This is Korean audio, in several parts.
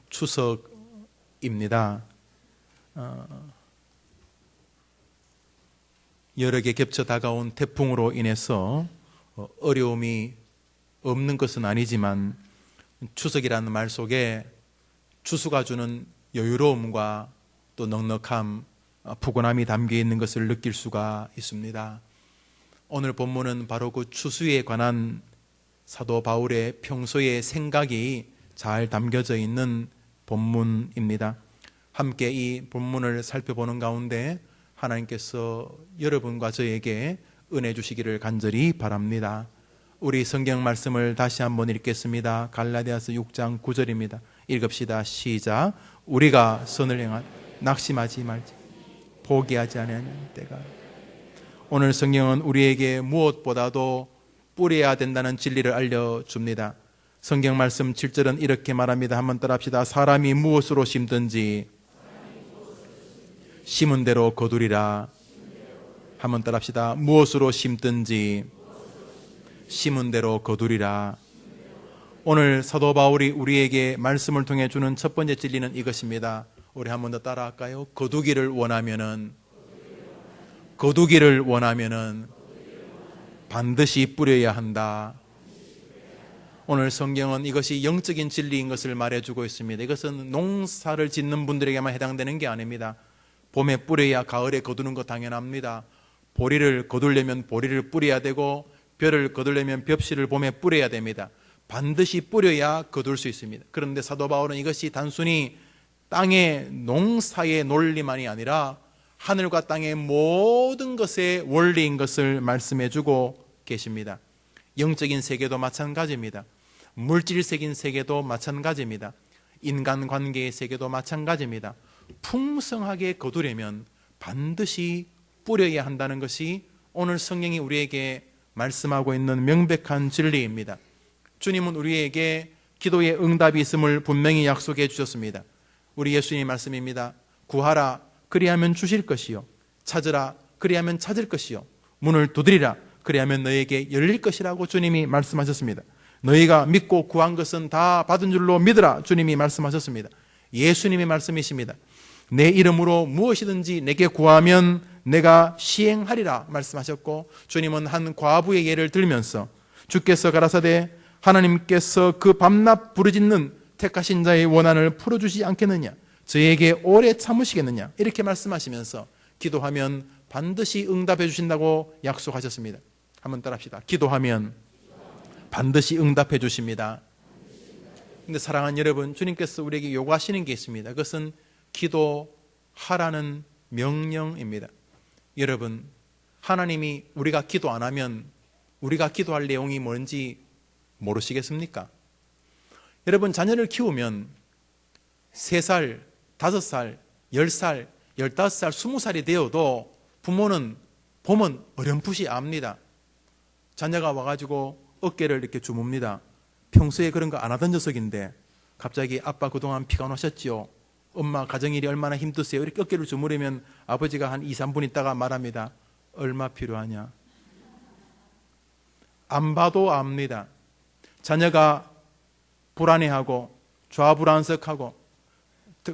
추석입니다. 여러 개 겹쳐 다가온 태풍으로 인해서 어려움이 없는 것은 아니지만 추석이라는 말 속에 추수가 주는 여유로움과 또 넉넉함, 푸근함이 담겨 있는 것을 느낄 수가 있습니다. 오늘 본문은 바로 그 추수에 관한 사도 바울의 평소의 생각이 잘 담겨져 있는 본문입니다. 함께 이 본문을 살펴보는 가운데 하나님께서 여러분과 저에게 은혜 주시기를 간절히 바랍니다. 우리 성경 말씀을 다시 한번 읽겠습니다. 갈라디아서 6장 9절입니다. 읽읍시다. 시작. 우리가 선을 행한 낙심하지 말지 포기하지 않으면 때가. 오늘 성경은 우리에게 무엇보다도 뿌려야 된다는 진리를 알려줍니다. 성경 말씀 7절은 이렇게 말합니다. 한번 따라합시다. 사람이 무엇으로 심든지 심은 대로 거두리라. 한번 따라합시다. 무엇으로 심든지 심은 대로 거두리라. 오늘 사도 바울이 우리에게 말씀을 통해 주는 첫 번째 진리는 이것입니다. 우리 한 번 더 따라할까요? 거두기를 원하면은 반드시 뿌려야 한다. 오늘 성경은 이것이 영적인 진리인 것을 말해주고 있습니다. 이것은 농사를 짓는 분들에게만 해당되는 게 아닙니다. 봄에 뿌려야 가을에 거두는 거 당연합니다. 보리를 거두려면 보리를 뿌려야 되고 벼를 거두려면 벽씨를 봄에 뿌려야 됩니다. 반드시 뿌려야 거둘 수 있습니다. 그런데 사도 바울은 이것이 단순히 땅의 농사의 논리만이 아니라 하늘과 땅의 모든 것의 원리인 것을 말씀해주고 계십니다. 영적인 세계도 마찬가지입니다. 물질적인 세계도 마찬가지입니다. 인간관계의 세계도 마찬가지입니다. 풍성하게 거두려면 반드시 뿌려야 한다는 것이 오늘 성경이 우리에게 말씀하고 있는 명백한 진리입니다. 주님은 우리에게 기도의 응답이 있음을 분명히 약속해 주셨습니다. 우리 예수님의 말씀입니다. 구하라 그리하면 주실 것이요 찾으라 그리하면 찾을 것이요 문을 두드리라 그리하면 너에게 열릴 것이라고 주님이 말씀하셨습니다. 너희가 믿고 구한 것은 다 받은 줄로 믿으라 주님이 말씀하셨습니다. 예수님의 말씀이십니다. 내 이름으로 무엇이든지 내게 구하면 내가 시행하리라 말씀하셨고, 주님은 한 과부의 예를 들면서 주께서 가라사대 하나님께서 그 밤낮 부르짖는 택하신 자의 원한을 풀어주지 않겠느냐, 저에게 오래 참으시겠느냐, 이렇게 말씀하시면서 기도하면 반드시 응답해 주신다고 약속하셨습니다. 한번 따라합시다. 기도하면 반드시 응답해 주십니다. 그런데 사랑하는 여러분, 주님께서 우리에게 요구하시는 게 있습니다. 그것은 기도하라는 명령입니다. 여러분, 하나님이 우리가 기도 안 하면 우리가 기도할 내용이 뭔지 모르시겠습니까? 여러분, 자녀를 키우면 3살, 5살, 10살, 15살, 20살이 되어도 부모는 보면 어렴풋이 압니다. 자녀가 와가지고 어깨를 이렇게 주뭅니다. 평소에 그런 거 안 하던 녀석인데 갑자기 아빠 그동안 피가 나셨지요? 엄마 가정일이 얼마나 힘드세요? 이렇게 어깨를 주무르면 아버지가 한 2, 3분 있다가 말합니다. 얼마 필요하냐? 안 봐도 압니다. 자녀가 불안해하고 좌불안석하고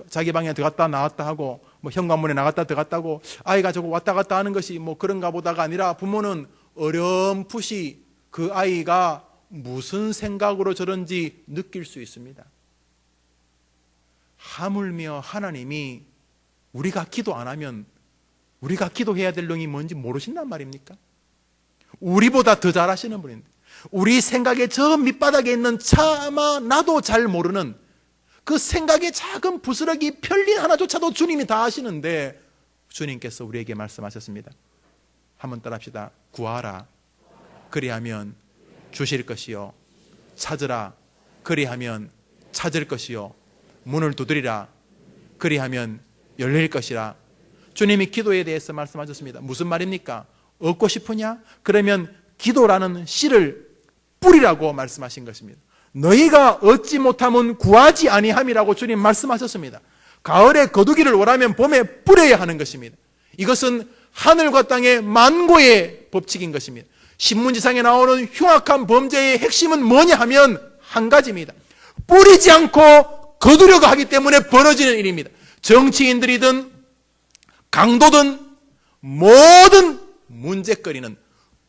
자기 방에 들어갔다 나왔다 하고 뭐 현관문에 나갔다 들어갔다고 아이가 저거 왔다 갔다 하는 것이 뭐 그런가 보다가 아니라 부모는 어렴풋이 그 아이가 무슨 생각으로 저런지 느낄 수 있습니다. 하물며 하나님이 우리가 기도 안 하면 우리가 기도해야 될 내용이 뭔지 모르신단 말입니까? 우리보다 더 잘 아시는 분인데, 우리 생각의 저 밑바닥에 있는 차마 나도 잘 모르는 그 생각의 작은 부스러기 편리 하나조차도 주님이 다 아시는데 주님께서 우리에게 말씀하셨습니다. 한번 따라합시다. 구하라 그리하면 주실 것이요, 찾으라 그리하면 찾을 것이요, 문을 두드리라 그리하면 열릴 것이라. 주님이 기도에 대해서 말씀하셨습니다. 무슨 말입니까? 얻고 싶으냐? 그러면 기도라는 씨를 뿌리라고 말씀하신 것입니다. 너희가 얻지 못하면 구하지 아니함이라고 주님 말씀하셨습니다. 가을에 거두기를 원하면 봄에 뿌려야 하는 것입니다. 이것은 하늘과 땅의 만고의 법칙인 것입니다. 신문지상에 나오는 흉악한 범죄의 핵심은 뭐냐 하면 한 가지입니다. 뿌리지 않고 거두려고 하기 때문에 벌어지는 일입니다. 정치인들이든 강도든 모든 문제거리는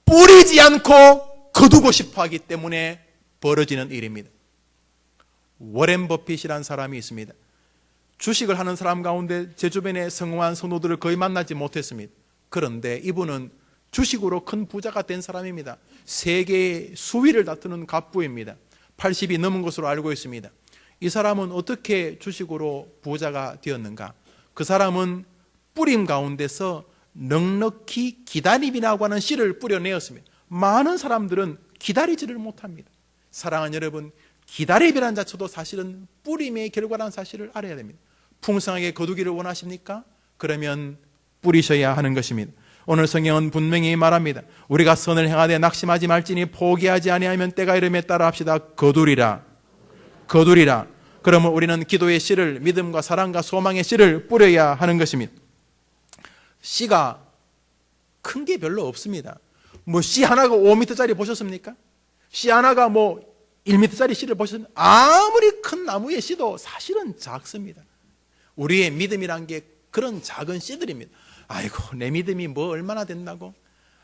뿌리지 않고 거두고 싶어 하기 때문에 벌어지는 일입니다. 워렌 버핏이라는 사람이 있습니다. 주식을 하는 사람 가운데 제 주변에 성공한 성도들을 거의 만나지 못했습니다. 그런데 이분은 주식으로 큰 부자가 된 사람입니다. 세계의 수위를 다투는 갑부입니다. 80이 넘은 것으로 알고 있습니다. 이 사람은 어떻게 주식으로 부자가 되었는가? 그 사람은 뿌림 가운데서 넉넉히 기다림이라고 하는 씨를 뿌려내었습니다. 많은 사람들은 기다리지를 못합니다. 사랑하는 여러분, 기다림이라는 자체도 사실은 뿌림의 결과라는 사실을 알아야 됩니다. 풍성하게 거두기를 원하십니까? 그러면 뿌리셔야 하는 것입니다. 오늘 성경은 분명히 말합니다. 우리가 선을 행하되 낙심하지 말지니 포기하지 아니하면 때가 이름에 따라 합시다. 거두리라. 거두리라. 그러면 우리는 기도의 씨를, 믿음과 사랑과 소망의 씨를 뿌려야 하는 것입니다. 씨가 큰 게 별로 없습니다. 씨 하나가 5m짜리 보셨습니까? 씨 하나가 1m짜리 씨를 보셨습니까? 아무리 큰 나무의 씨도 사실은 작습니다. 우리의 믿음이란 게 그런 작은 씨들입니다. 아이고, 내 믿음이 얼마나 된다고?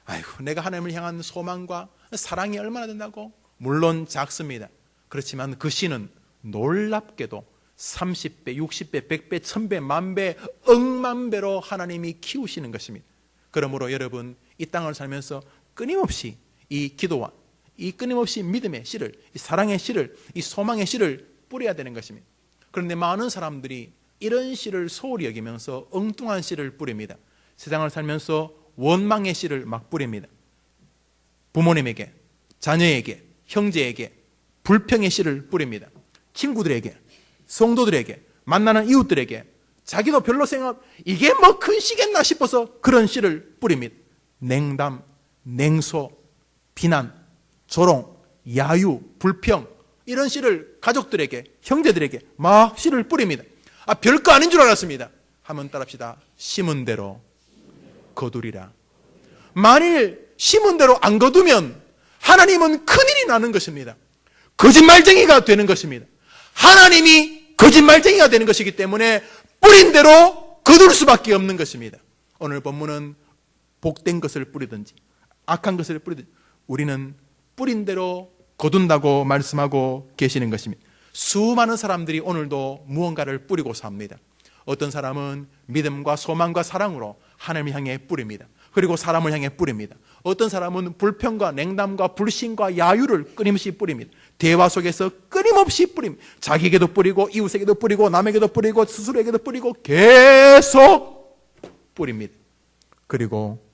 아이고, 내가 하나님을 향한 소망과 사랑이 얼마나 된다고? 물론 작습니다. 그렇지만 그 씨는 놀랍게도 30배, 60배, 100배, 1000배, 만배, 억만배로 하나님이 키우시는 것입니다. 그러므로 여러분, 이 땅을 살면서 끊임없이 이 기도와 이 끊임없이 믿음의 씨를, 이 사랑의 씨를, 이 소망의 씨를 뿌려야 되는 것입니다. 그런데 많은 사람들이 이런 씨를 소홀히 여기면서 엉뚱한 씨를 뿌립니다. 세상을 살면서 원망의 씨를 막 뿌립니다. 부모님에게, 자녀에게, 형제에게 불평의 씨를 뿌립니다. 친구들에게, 성도들에게, 만나는 이웃들에게 자기도 별로 이게 큰 씨겠나 싶어서 그런 씨를 뿌립니다. 냉담, 냉소, 비난, 조롱, 야유, 불평, 이런 씨를 가족들에게, 형제들에게 막 씨를 뿌립니다. 별거 아닌 줄 알았습니다. 한번 따라합시다. 심은 대로 거두리라. 만일 심은 대로 안 거두면 하나님은 큰일이 나는 것입니다. 거짓말쟁이가 되는 것입니다. 하나님이 거짓말쟁이가 되는 것이기 때문에 뿌린 대로 거둘 수밖에 없는 것입니다. 오늘 본문은 복된 것을 뿌리든지 악한 것을 뿌리든지 우리는 뿌린 대로 거둔다고 말씀하고 계시는 것입니다. 수많은 사람들이 오늘도 무언가를 뿌리고 삽니다. 어떤 사람은 믿음과 소망과 사랑으로 하나님을 향해 뿌립니다. 그리고 사람을 향해 뿌립니다. 어떤 사람은 불평과 냉담과 불신과 야유를 끊임없이 뿌립니다. 대화 속에서 끊임없이 뿌립니다. 자기에게도 뿌리고 이웃에게도 뿌리고 남에게도 뿌리고 스스로에게도 뿌리고 계속 뿌립니다. 그리고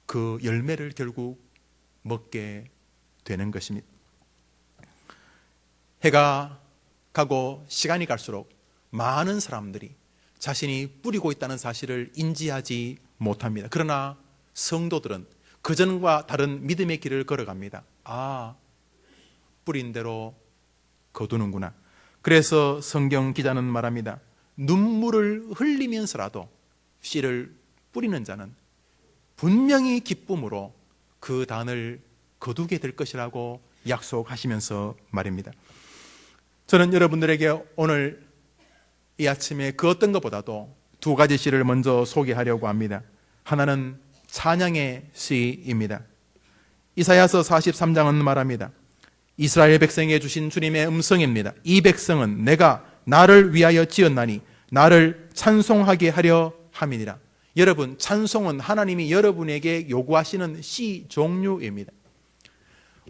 그 열매를 결국 먹게 되는 것입니다. 해가 가고 시간이 갈수록 많은 사람들이 자신이 뿌리고 있다는 사실을 인지하지 못합니다. 그러나 성도들은 그전과 다른 믿음의 길을 걸어갑니다. 뿌린 대로 거두는구나. 그래서 성경 기자는 말합니다. 눈물을 흘리면서라도 씨를 뿌리는 자는 분명히 기쁨으로 그 단을 거두게 될 것이라고 약속하시면서 말입니다. 저는 여러분들에게 오늘 이 아침에 그 어떤 것보다도 두 가지 시를 먼저 소개하려고 합니다. 하나는 찬양의 시입니다. 이사야서 43장은 말합니다. 이스라엘 백성에게 주신 주님의 음성입니다. 이 백성은 내가 나를 위하여 지었나니 나를 찬송하게 하려 함이니라. 여러분, 찬송은 하나님이 여러분에게 요구하시는 시 종류입니다.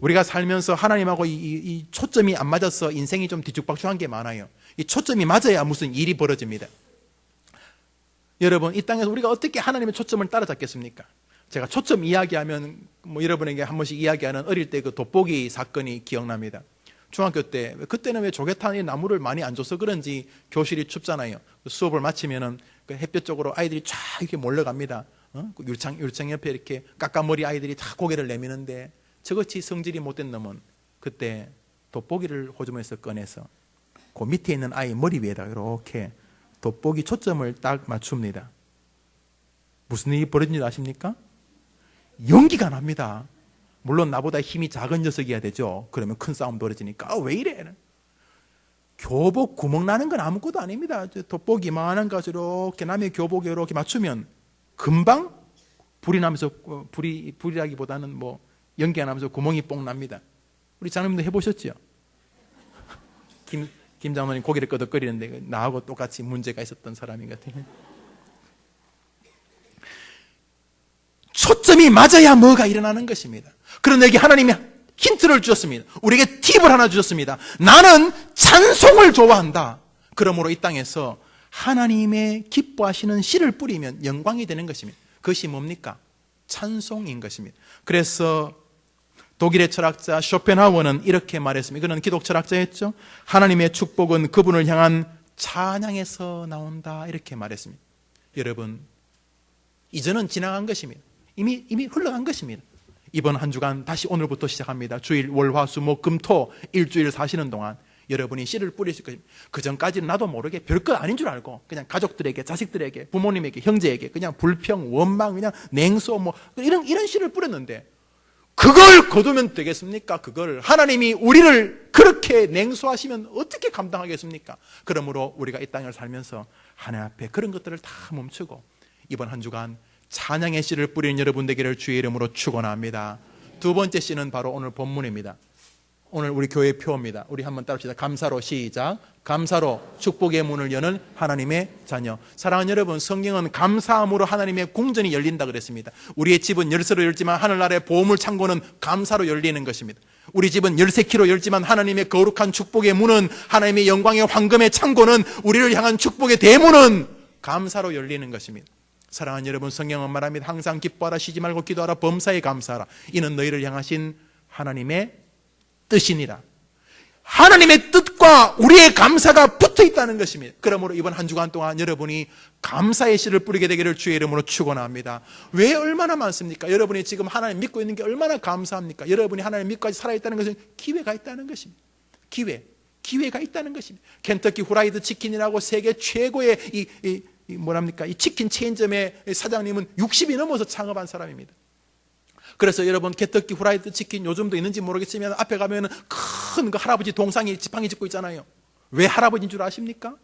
우리가 살면서 하나님하고 이 초점이 안 맞아서 인생이 좀 뒤죽박죽한 게 많아요. 이 초점이 맞아야 무슨 일이 벌어집니다. 여러분, 이 땅에서 우리가 어떻게 하나님의 초점을 따라잡겠습니까? 제가 초점 이야기하면 여러분에게 한 번씩 이야기하는 어릴 때 그 돋보기 사건이 기억납니다. 중학교 때, 그때는 왜 조개탄이 나무를 많이 안 줘서 그런지 교실이 춥잖아요. 수업을 마치면은 그 햇볕 쪽으로 아이들이 쫙 이렇게 몰려갑니다. 그 율창 옆에 이렇게 까까머리 아이들이 다 고개를 내미는데 저것이 성질이 못된 놈은 그때 돋보기를 호주머니에서 꺼내서 그 밑에 있는 아이 머리 위에다 이렇게 돋보기 초점을 딱 맞춥니다. 무슨 일이 벌어진 줄 아십니까? 연기가 납니다. 물론 나보다 힘이 작은 녀석이어야 되죠. 그러면 큰 싸움 벌어지니까 왜 이래? 교복 구멍 나는 건 아무것도 아닙니다. 돋보기 이만한 가지고 이렇게 남의 교복에 이렇게 맞추면 금방 불이 나면서, 불이라기보다는 뭐 연기가 나면서 구멍이 뽕 납니다. 우리 장로님도 해보셨죠? 김 장로님 고개를 끄덕거리는데 나하고 똑같이 문제가 있었던 사람인 것 같아요. 초점이 맞아야 뭐가 일어나는 것입니다. 그런데 여기 하나님이 힌트를 주셨습니다. 우리에게 팁을 하나 주셨습니다. 나는 찬송을 좋아한다. 그러므로 이 땅에서 하나님의 기뻐하시는 씨를 뿌리면 영광이 되는 것입니다. 그것이 뭡니까? 찬송인 것입니다. 그래서 독일의 철학자 쇼펜하우어는 이렇게 말했습니다. 그는 기독 철학자였죠. 하나님의 축복은 그분을 향한 찬양에서 나온다. 이렇게 말했습니다. 여러분, 이전은 지나간 것입니다. 이미 흘러간 것입니다. 이번 한 주간 다시 오늘부터 시작합니다. 주일 월화수목금토 일주일 사시는 동안 여러분이 씨를 뿌리실 것입니다. 그 전까지는 나도 모르게 별것 아닌 줄 알고 그냥 가족들에게, 자식들에게, 부모님에게, 형제에게 그냥 불평, 원망, 그냥 냉소 뭐 이런 씨를 뿌렸는데 그걸 거두면 되겠습니까? 그걸 하나님이 우리를 그렇게 냉소하시면 어떻게 감당하겠습니까? 그러므로 우리가 이 땅을 살면서 하나님 앞에 그런 것들을 다 멈추고 이번 한 주간 찬양의 씨를 뿌리는 여러분 되기를 주의 이름으로 축원합니다. 두 번째 씨는 바로 오늘 본문입니다. 오늘 우리 교회 표입니다. 우리 한번 따라합시다. 감사로 시작. 감사로 축복의 문을 여는 하나님의 자녀. 사랑하는 여러분, 성경은 감사함으로 하나님의 궁전이 열린다 그랬습니다. 우리의 집은 열쇠로 열지만 하늘나라의 보물 창고는 감사로 열리는 것입니다. 우리 집은 열쇠키로 열지만 하나님의 거룩한 축복의 문은, 하나님의 영광의 황금의 창고는, 우리를 향한 축복의 대문은 감사로 열리는 것입니다. 사랑하는 여러분, 성경은 말합니다. 항상 기뻐하라, 쉬지 말고 기도하라, 범사에 감사하라. 이는 너희를 향하신 하나님의 뜻이니라. 하나님의 뜻과 우리의 감사가 붙어 있다는 것입니다. 그러므로 이번 한 주간 동안 여러분이 감사의 씨를 뿌리게 되기를 주의 이름으로 축원합니다. 왜 얼마나 많습니까? 여러분이 지금 하나님 믿고 있는 게 얼마나 감사합니까? 여러분이 하나님 믿고 살아있다는 것은 기회가 있다는 것입니다. 기회가 있다는 것입니다. 켄터키 후라이드 치킨이라고 세계 최고의 이 치킨 체인점의 사장님은 60이 넘어서 창업한 사람입니다. 그래서 여러분, 켄터키 후라이드 치킨 요즘도 있는지 모르겠지만 앞에 가면 큰 그 할아버지 동상이 지팡이 짚고 있잖아요. 왜 할아버지인 줄 아십니까?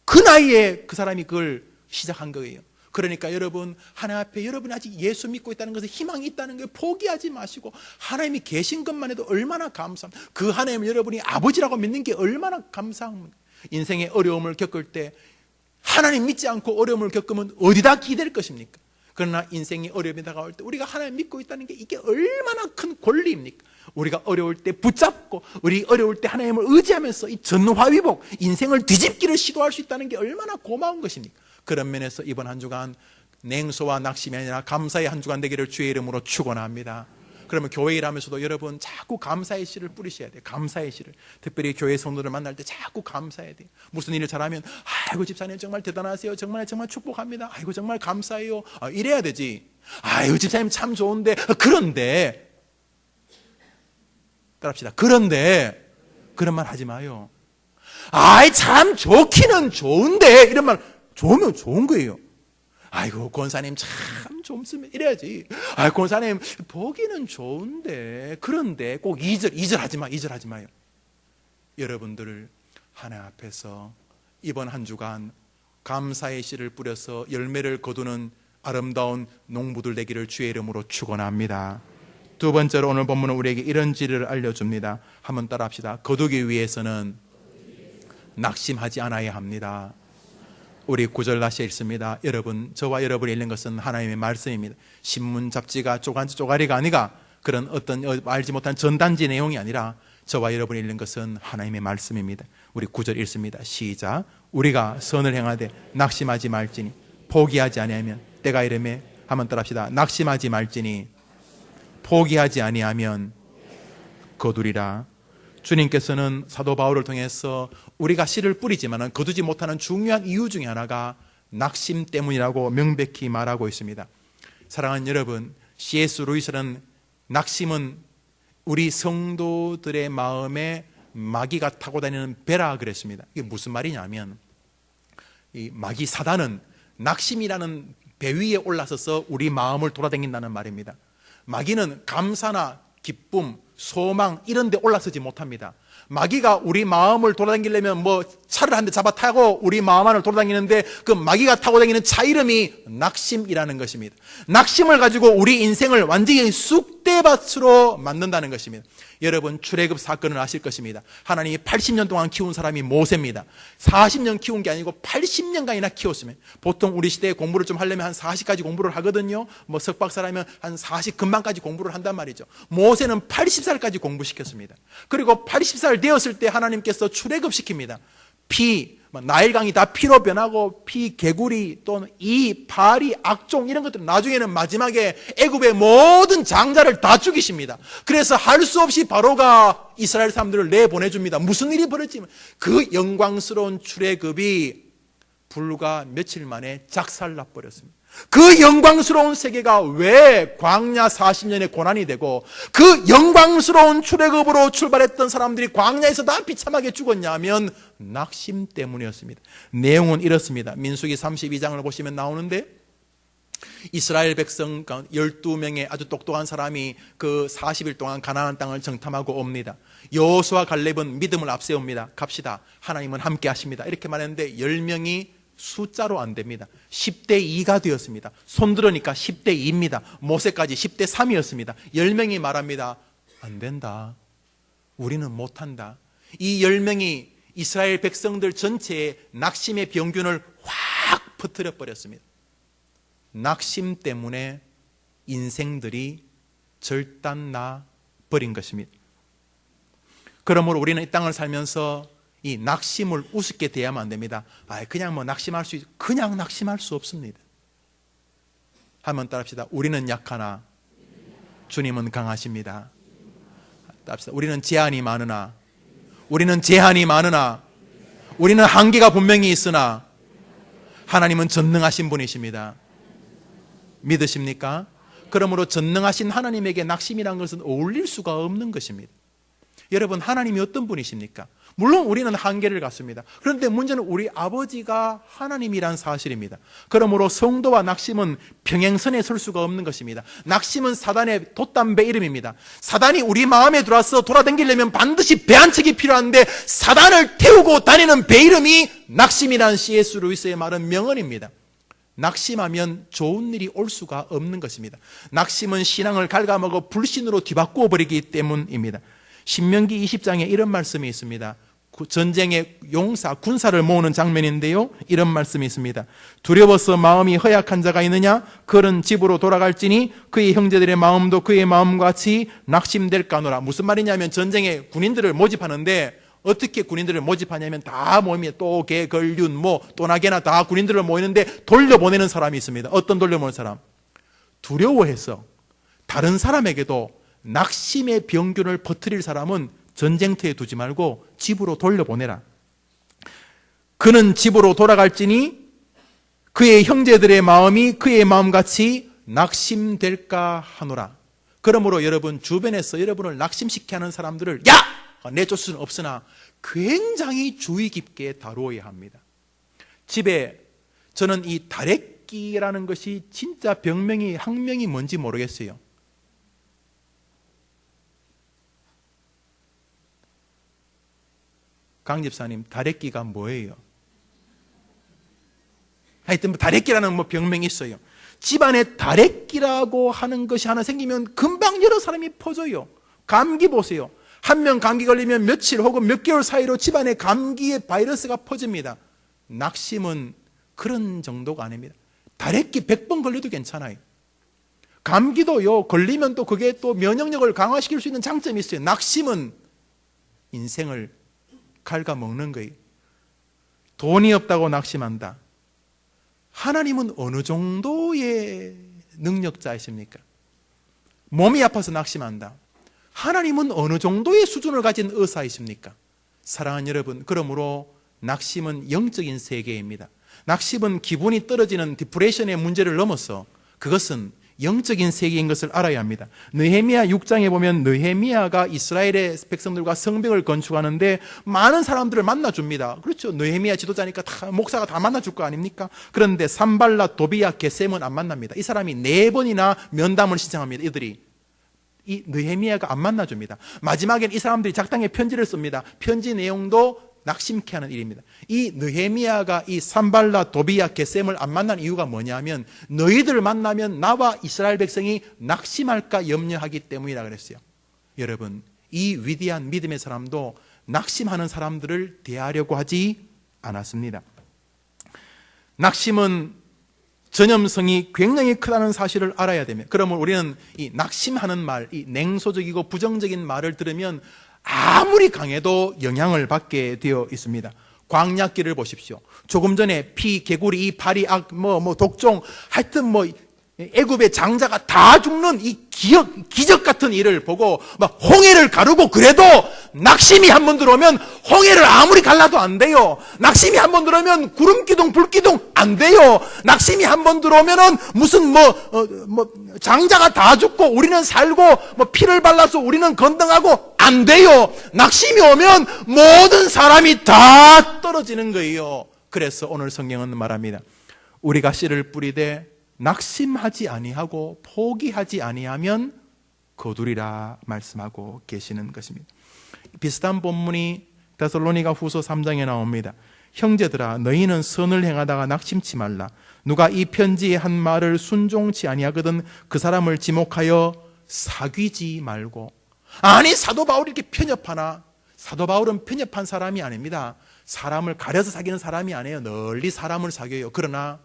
그 나이에 그 사람이 그걸 시작한 거예요. 그러니까 여러분, 하나님 앞에 여러분이 아직 예수 믿고 있다는 것은 희망이 있다는 걸 포기하지 마시고 하나님이 계신 것만 해도 얼마나 감사합니다. 그 하나님 여러분이 아버지라고 믿는 게 얼마나 감사합니다. 인생의 어려움을 겪을 때 하나님 믿지 않고 어려움을 겪으면 어디다 기댈 것입니까? 그러나 인생이 어려움이 다가올 때 우리가 하나님 믿고 있다는 게 이게 얼마나 큰 권리입니까? 우리가 어려울 때 붙잡고, 우리 어려울 때 하나님을 의지하면서 이 전화위복, 인생을 뒤집기를 시도할 수 있다는 게 얼마나 고마운 것입니까? 그런 면에서 이번 한 주간 냉소와 낙심이 아니라 감사의 한 주간 되기를 주의 이름으로 축원합니다. 그러면 교회 일하면서도 여러분 자꾸 감사의 씨를 뿌리셔야 돼요. 감사의 씨를. 특별히 교회 성도들 만날 때 자꾸 감사해야 돼요. 무슨 일을 잘하면 아이고 집사님 정말 대단하세요. 정말 축복합니다. 아이고 정말 감사해요. 이래야 되지. 아이고 집사님 참 좋은데. 그런데 따라합시다. 그런데 그런 말 하지 마요. 아이 참 좋기는 좋은데 이런 말 좋으면 좋은 거예요. 아이고 권사님 참 좋습니다. 이래야지. 아이고 권사님 보기는 좋은데 그런데 꼭 2절 하지 마요. 여러분들 하나님 앞에서 이번 한 주간 감사의 씨를 뿌려서 열매를 거두는 아름다운 농부들 되기를 주의 이름으로 축원합니다. 두 번째로 오늘 본문은 우리에게 이런 진리를 알려줍니다. 한번 따라합시다. 거두기 위해서는 낙심하지 않아야 합니다. 우리 9절 다시 읽습니다. 여러분, 저와 여러분이 읽는 것은 하나님의 말씀입니다. 신문 잡지가 쪼가리가 아니라 그런 어떤 알지 못한 전단지 내용이 아니라 저와 여러분이 읽는 것은 하나님의 말씀입니다. 우리 9절 읽습니다. 시작. 우리가 선을 행하되 낙심하지 말지니 포기하지 아니하면 때가 이르매 한번 따라합시다. 낙심하지 말지니 포기하지 아니하면 거두리라. 주님께서는 사도 바울을 통해서 우리가 씨를 뿌리지만 거두지 못하는 중요한 이유 중에 하나가 낙심 때문이라고 명백히 말하고 있습니다. 사랑하는 여러분, C.S. 루이스는 낙심은 우리 성도들의 마음에 마귀가 타고 다니는 배라 그랬습니다. 이게 무슨 말이냐면 이 마귀 사단은 낙심이라는 배 위에 올라서서 우리 마음을 돌아다닌다는 말입니다. 마귀는 감사나 기쁨, 소망 이런 데 올라서지 못합니다. 마귀가 우리 마음을 돌아다니려면 뭐 차를 한 대 잡아 타고 우리 마음 안을 돌아다니는데 그 마귀가 타고 다니는 차 이름이 낙심이라는 것입니다. 낙심을 가지고 우리 인생을 완전히 쑥대밭으로 만든다는 것입니다. 여러분, 출애굽 사건을 아실 것입니다. 하나님이 80년 동안 키운 사람이 모세입니다. 40년 키운 게 아니고 80년간이나 키웠으면, 보통 우리 시대에 공부를 좀 하려면 한 40까지 공부를 하거든요. 뭐 석박사라면 한 40 금방까지 공부를 한단 말이죠. 모세는 80살까지 공부시켰습니다. 그리고 80살 되었을 때 하나님께서 출애굽시킵니다. 나일강이 다 피로 변하고 피, 개구리 또는 이, 파리, 악종 이런 것들, 나중에는 마지막에 애굽의 모든 장자를 다 죽이십니다. 그래서 할 수 없이 바로가 이스라엘 사람들을 내보내줍니다. 무슨 일이 벌어지면 그 영광스러운 출애굽이 불과 며칠 만에 작살나 버렸습니다. 그 영광스러운 세계가 왜 광야 40년의 고난이 되고 그 영광스러운 출애굽으로 출발했던 사람들이 광야에서 다 비참하게 죽었냐 하면 낙심 때문이었습니다. 내용은 이렇습니다. 민수기 32장을 보시면 나오는데, 이스라엘 백성 12명의 아주 똑똑한 사람이 그 40일 동안 가나안 땅을 정탐하고 옵니다. 여호수아 갈렙은 믿음을 앞세웁니다. 갑시다, 하나님은 함께 하십니다, 이렇게 말했는데 10명이 숫자로 안 됩니다. 10대 2가 되었습니다. 손 들으니까 10대 2입니다. 모세까지 10대 3이었습니다. 10명이 말합니다. 안 된다, 우리는 못한다. 이 10명이 이스라엘 백성들 전체에 낙심의 병균을 확 퍼뜨려 버렸습니다. 낙심 때문에 인생들이 절단나 버린 것입니다. 그러므로 우리는 이 땅을 살면서 이 낙심을 우습게 대하면 안 됩니다. 그냥 뭐 낙심할 수 그냥 낙심할 수 없습니다. 한번 따라합시다. 우리는 약하나 주님은 강하십니다. 따라합시다. 우리는 제한이 많으나 우리는 한계가 분명히 있으나 하나님은 전능하신 분이십니다. 믿으십니까? 그러므로 전능하신 하나님에게 낙심이라는 것은 어울릴 수가 없는 것입니다. 여러분, 하나님이 어떤 분이십니까? 물론 우리는 한계를 갖습니다. 그런데 문제는 우리 아버지가 하나님이란 사실입니다. 그러므로 성도와 낙심은 평행선에 설 수가 없는 것입니다. 낙심은 사단의 돛담배 이름입니다. 사단이 우리 마음에 들어와서 돌아다니려면 반드시 배 한 척이 필요한데, 사단을 태우고 다니는 배 이름이 낙심이라는 C.S. 루이스의 말은 명언입니다. 낙심하면 좋은 일이 올 수가 없는 것입니다. 낙심은 신앙을 갉아먹어 불신으로 뒤바꾸어 버리기 때문입니다. 신명기 20장에 이런 말씀이 있습니다. 전쟁의 용사, 군사를 모으는 장면인데요, 이런 말씀이 있습니다. 두려워서 마음이 허약한 자가 있느냐? 그는 집으로 돌아갈지니 그의 형제들의 마음도 그의 마음과 같이 낙심될까노라. 무슨 말이냐면, 전쟁에 군인들을 모집하는데 어떻게 군인들을 모집하냐면, 다 모이면 또 개, 걸, 윤, 또나개나 다 군인들을 모이는데 돌려보내는 사람이 있습니다. 어떤 돌려보내는 사람? 두려워해서 다른 사람에게도 낙심의 병균을 퍼뜨릴 사람은 전쟁터에 두지 말고 집으로 돌려보내라. 그는 집으로 돌아갈지니 그의 형제들의 마음이 그의 마음같이 낙심될까 하노라. 그러므로 여러분, 주변에서 여러분을 낙심시켜 하는 사람들을 내쫓을 수는 없으나 굉장히 주의 깊게 다루어야 합니다. 집에 저는 이 다래끼라는 것이 진짜 병명이 학명이 뭔지 모르겠어요. 강 집사님, 다래끼가 뭐예요? 하여튼 다래끼라는 병명이 있어요. 집안에 다래끼라고 하는 것이 하나 생기면 금방 여러 사람이 퍼져요. 감기 보세요. 한 명 감기 걸리면 며칠 혹은 몇 개월 사이로 집안에 감기의 바이러스가 퍼집니다. 낙심은 그런 정도가 아닙니다. 다래끼 100번 걸려도 괜찮아요. 감기도요, 걸리면 또 그게 또 면역력을 강화시킬 수 있는 장점이 있어요. 낙심은 인생을 갉아먹는 거예요. 돈이 없다고 낙심한다. 하나님은 어느 정도의 능력자이십니까? 몸이 아파서 낙심한다. 하나님은 어느 정도의 수준을 가진 의사이십니까? 사랑하는 여러분, 그러므로 낙심은 영적인 세계입니다. 낙심은 기분이 떨어지는 디프레션의 문제를 넘어서 그것은 영적인 세계인 것을 알아야 합니다. 느헤미야 6장에 보면 느헤미야가 이스라엘의 백성들과 성벽을 건축하는데 많은 사람들을 만나줍니다. 그렇죠. 느헤미야 지도자니까 목사가 다 만나줄 거 아닙니까? 그런데 산발랏, 도비야, 게셈은 안 만납니다. 이 사람이 4번이나 면담을 신청합니다. 이 느헤미야가 안 만나줍니다. 마지막엔 이 사람들이 작당에 편지를 씁니다. 편지 내용도 낙심케 하는 일입니다. 이 느헤미야가 이 산발라, 도비야, 게셈을 안 만난 이유가 뭐냐면 너희들 만나면 나와 이스라엘 백성이 낙심할까 염려하기 때문이라 그랬어요. 여러분, 이 위대한 믿음의 사람도 낙심하는 사람들을 대하려고 하지 않았습니다. 낙심은 전염성이 굉장히 크다는 사실을 알아야 됩니다. 그러면 우리는 이 낙심하는 말, 이 냉소적이고 부정적인 말을 들으면 아무리 강해도 영향을 받게 되어 있습니다. 광야길을 보십시오. 조금 전에 피, 개구리, 이 파리, 독종, 하여튼 애굽의 장자가 다 죽는 이 기적 같은 일을 보고 막 홍해를 가르고 그래도 낙심이 한번 들어오면 홍해를 아무리 갈라도 안 돼요. 낙심이 한번 들어오면 구름기둥, 불기둥 안 돼요. 낙심이 한번 들어오면은 무슨 장자가 다 죽고 우리는 살고 피를 발라서 우리는 건강하고 안 돼요. 낙심이 오면 모든 사람이 다 떨어지는 거예요. 그래서 오늘 성경은 말합니다. 우리가 씨를 뿌리되 낙심하지 아니하고 포기하지 아니하면 거두리라 말씀하고 계시는 것입니다. 비슷한 본문이 데살로니가 후서 3장에 나옵니다. 형제들아 너희는 선을 행하다가 낙심치 말라. 누가 이 편지의 한 말을 순종치 아니하거든 그 사람을 지목하여 사귀지 말고. 아니 사도 바울이 이렇게 편협하나? 사도 바울은 편협한 사람이 아닙니다. 사람을 가려서 사귀는 사람이 아니에요. 널리 사람을 사귀어요. 그러나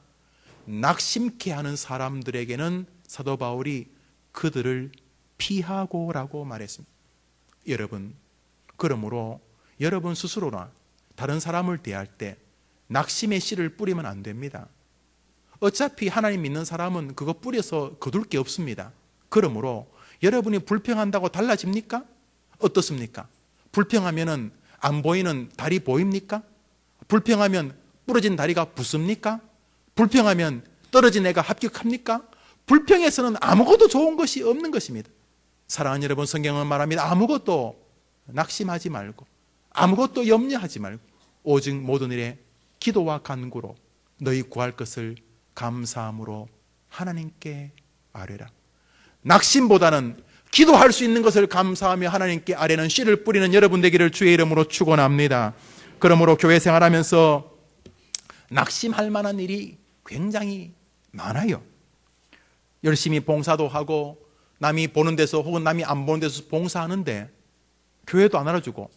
낙심케 하는 사람들에게는 사도 바울이 그들을 피하고라고 말했습니다. 여러분, 그러므로 여러분 스스로나 다른 사람을 대할 때 낙심의 씨를 뿌리면 안 됩니다. 어차피 하나님 믿는 사람은 그거 뿌려서 거둘 게 없습니다. 그러므로 여러분이 불평한다고 달라집니까? 어떻습니까? 불평하면은 안 보이는 달이 보입니까? 불평하면 부러진 다리가 붙습니까? 불평하면 떨어진 애가 합격합니까? 불평에서는 아무것도 좋은 것이 없는 것입니다. 사랑하는 여러분, 성경은 말합니다. 아무것도 낙심하지 말고 아무것도 염려하지 말고 오직 모든 일에 기도와 간구로 너희 구할 것을 감사함으로 하나님께 아뢰라. 낙심보다는 기도할 수 있는 것을 감사하며 하나님께 아뢰는 씨를 뿌리는 여러분 되기를 주의 이름으로 축원합니다. 그러므로 교회 생활하면서 낙심할 만한 일이 굉장히 많아요. 열심히 봉사도 하고 남이 보는 데서 혹은 남이 안 보는 데서 봉사하는데 교회도 안 알아주고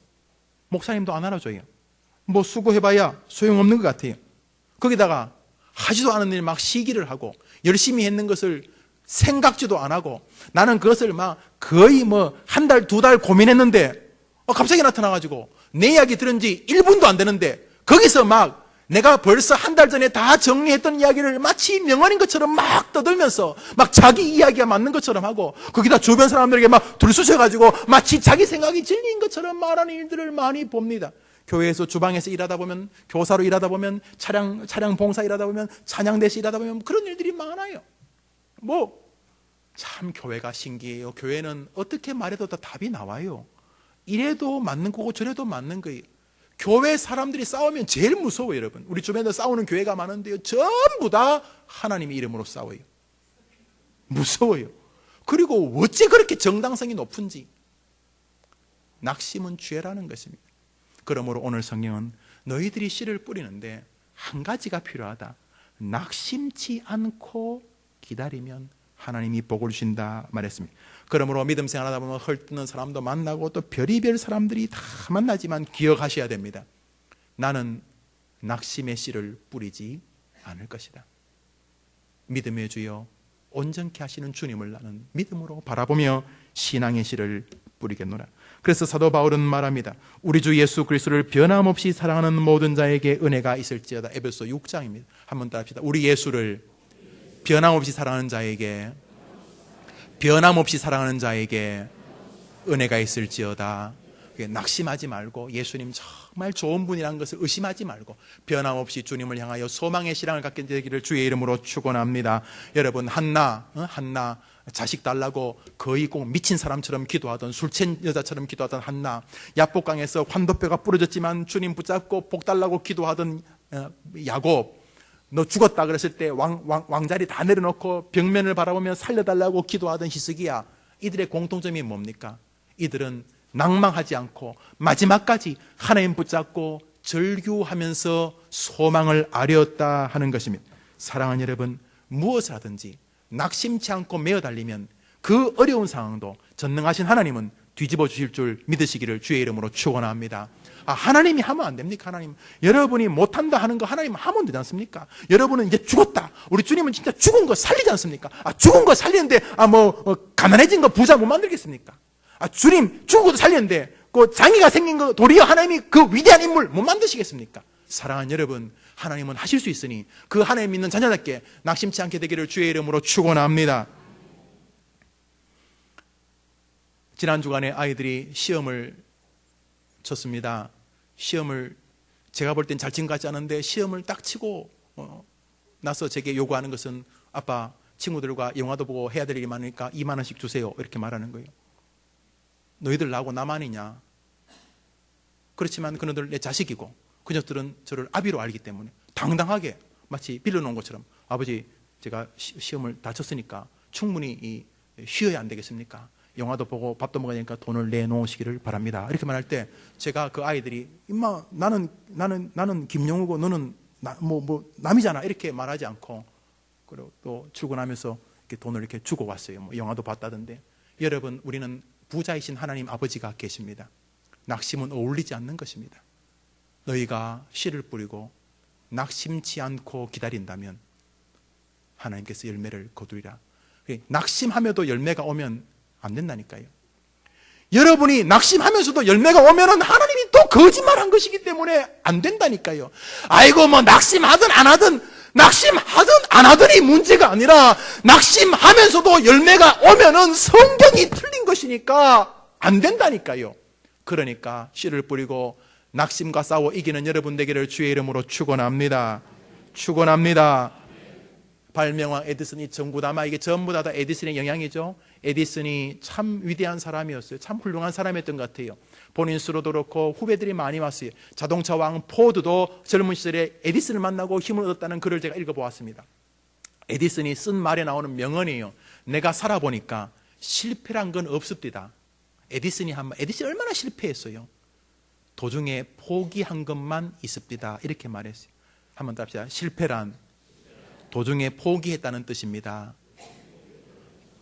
목사님도 안 알아줘요. 수고해봐야 소용없는 것 같아요. 거기다가 하지도 않은 일 막 시기를 하고 열심히 했는 것을 생각지도 안 하고 나는 그것을 막 거의 한 달, 두 달 고민했는데 갑자기 나타나가지고 내 이야기 들은 지 1분도 안 되는데 거기서 막 내가 벌써 한 달 전에 다 정리했던 이야기를 마치 명언인 것처럼 막 떠들면서 막 자기 이야기가 맞는 것처럼 하고 거기다 주변 사람들에게 막 들쑤셔가지고 마치 자기 생각이 진리인 것처럼 말하는 일들을 많이 봅니다. 교회에서 주방에서 일하다 보면, 교사로 일하다 보면, 차량 봉사 일하다 보면, 찬양대시 일하다 보면 그런 일들이 많아요. 참 교회가 신기해요. 교회는 어떻게 말해도 다 답이 나와요. 이래도 맞는 거고 저래도 맞는 거예요. 교회 사람들이 싸우면 제일 무서워요, 여러분. 우리 주변에 싸우는 교회가 많은데요. 전부 다 하나님의 이름으로 싸워요. 무서워요. 그리고 어찌 그렇게 정당성이 높은지. 낙심은 죄라는 것입니다. 그러므로 오늘 성경은 너희들이 씨를 뿌리는데 한 가지가 필요하다. 낙심치 않고 기다리면 하나님이 복을 주신다 말했습니다. 그러므로 믿음 생활하다 보면 헐뜯는 사람도 만나고 또 별의별 사람들이 다 만나지만 기억하셔야 됩니다. 나는 낙심의 씨를 뿌리지 않을 것이다. 믿음의 주여 온전케 하시는 주님을 나는 믿음으로 바라보며 신앙의 씨를 뿌리겠노라. 그래서 사도 바울은 말합니다. 우리 주 예수 그리스도를 변함없이 사랑하는 모든 자에게 은혜가 있을지어다. 에베소 6장입니다. 한번 따라합시다. 우리 예수를 변함없이 사랑하는 자에게 은혜가 있을지어다. 낙심하지 말고 예수님 정말 좋은 분이라는 것을 의심하지 말고 변함없이 주님을 향하여 소망의 신앙을 갖게 되기를 주의 이름으로 축원합니다. 여러분 한나 자식 달라고 거의 꼭 미친 사람처럼 기도하던 술취한 여자처럼 기도하던 한나, 야복강에서 환도뼈가 부러졌지만 주님 붙잡고 복 달라고 기도하던 야곱, 너 죽었다 그랬을 때 왕자리 다 내려놓고 벽면을 바라보며 살려달라고 기도하던 히스기야, 이들의 공통점이 뭡니까? 이들은 낭망하지 않고 마지막까지 하나님 붙잡고 절규하면서 소망을 아뢰었다 하는 것입니다. 사랑하는 여러분, 무엇을 하든지 낙심치 않고 메어 달리면 그 어려운 상황도 전능하신 하나님은 뒤집어 주실 줄 믿으시기를 주의 이름으로 축원합니다. 하나님이 하면 안 됩니까? 하나님, 여러분이 못한다 하는 거 하나님 하면 되지 않습니까? 여러분은 이제 죽었다, 우리 주님은 진짜 죽은 거 살리지 않습니까? 죽은 거 살리는데 가난해진 거 부자 못 만들겠습니까? 주님 죽은 것도 살리는데 그 장애가 생긴 거 도리어 하나님이 그 위대한 인물 못 만드시겠습니까? 사랑하는 여러분, 하나님은 하실 수 있으니 그 하나님 믿는 자녀답게 낙심치 않게 되기를 주의 이름으로 축원합니다. 지난 주간에 아이들이 시험을 쳤습니다. 시험을 제가 볼 땐 잘 친 것 같지 않은데 시험을 딱 치고 나서 제게 요구하는 것은 아빠, 친구들과 영화도 보고 해야 될 일이 많으니까 2만 원씩 주세요, 이렇게 말하는 거예요. 너희들 나하고 나만이냐? 그렇지만 그녀들 내 자식이고 그 녀석들은 저를 아비로 알기 때문에 당당하게 마치 빌려놓은 것처럼 아버지, 제가 시험을 다 쳤으니까 충분히 쉬어야 안 되겠습니까? 영화도 보고 밥도 먹어야 되니까 돈을 내놓으시기를 바랍니다, 이렇게 말할 때 제가 그 아이들이 임마 나는 김용우고 너는 남이잖아, 이렇게 말하지 않고 그리고 또 출근하면서 이렇게 돈을 이렇게 주고 왔어요. 영화도 봤다던데. 여러분, 우리는 부자이신 하나님 아버지가 계십니다. 낙심은 어울리지 않는 것입니다. 너희가 씨를 뿌리고 낙심치 않고 기다린다면 하나님께서 열매를 거두리라. 낙심하며도 열매가 오면 안 된다니까요. 여러분이 낙심하면서도 열매가 오면은 하나님이 또 거짓말한 것이기 때문에 안 된다니까요. 아이고 낙심하든 안 하든, 낙심하든 안 하든이 문제가 아니라 낙심하면서도 열매가 오면은 성경이 틀린 것이니까 안 된다니까요. 그러니까 씨를 뿌리고 낙심과 싸워 이기는 여러분 되기를 주의 이름으로 축원합니다. 축원합니다. 발명왕 에디슨이 전부 다 이게 전부 다 에디슨의 영향이죠. 에디슨이 참 위대한 사람이었어요. 참 훌륭한 사람이었던 것 같아요. 본인 스스로도 그렇고 후배들이 많이 왔어요. 자동차 왕 포드도 젊은 시절에 에디슨을 만나고 힘을 얻었다는 글을 제가 읽어보았습니다. 에디슨이 쓴 말에 나오는 명언이에요. 내가 살아보니까 실패란 건 없습니다. 에디슨이 얼마나 실패했어요. 도중에 포기한 것만 있습니다, 이렇게 말했어요. 한번 더 합시다. 실패란 도중에 포기했다는 뜻입니다.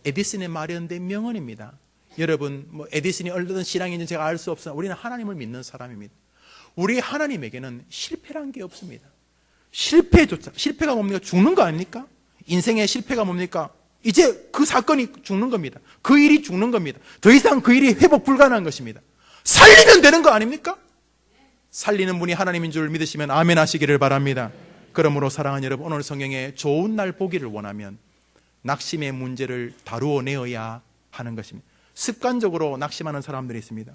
에디슨의 말이었는데 명언입니다. 여러분, 에디슨이 어떤 신앙인지 제가 알 수 없으나 우리는 하나님을 믿는 사람입니다. 우리 하나님에게는 실패란 게 없습니다. 실패가 뭡니까? 죽는 거 아닙니까? 인생의 실패가 뭡니까? 이제 그 사건이 죽는 겁니다. 그 일이 죽는 겁니다. 더 이상 그 일이 회복 불가능한 것입니다. 살리면 되는 거 아닙니까? 살리는 분이 하나님인 줄 믿으시면 아멘 하시기를 바랍니다. 그러므로 사랑하는 여러분, 오늘 성경에 좋은 날 보기를 원하면 낙심의 문제를 다루어 내어야 하는 것입니다. 습관적으로 낙심하는 사람들이 있습니다.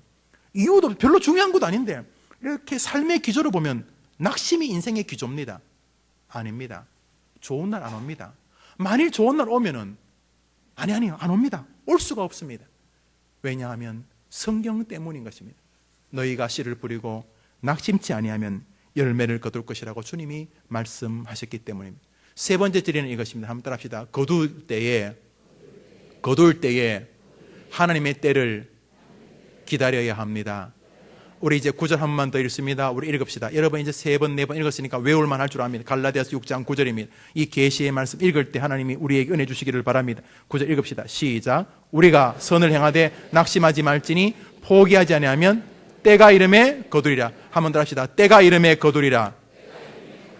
이유도 별로 중요한 것도 아닌데 이렇게 삶의 기조를 보면 낙심이 인생의 기조입니다. 아닙니다. 좋은 날 안 옵니다. 만일 좋은 날 오면은 아니요, 안 옵니다. 올 수가 없습니다. 왜냐하면 성경 때문인 것입니다. 너희가 씨를 뿌리고 낙심치 아니하면 열매를 거둘 것이라고 주님이 말씀하셨기 때문입니다. 세 번째 진리는 이것입니다. 한번 따라합시다. 거둘 때에 하나님의 때를 기다려야 합니다. 우리 이제 9절 한 번만 더 읽습니다. 우리 읽읍시다. 여러분 이제 3번, 4번 읽었으니까 외울만 할 줄 압니다. 갈라디아서 6장 9절입니다. 이 계시의 말씀 읽을 때 하나님이 우리에게 은혜 주시기를 바랍니다. 9절 읽읍시다. 시작. 우리가 선을 행하되 낙심하지 말지니 포기하지 아니하면 때가 이름에 거두리라. 한번 더 합시다. 때가 이름에 거두리라.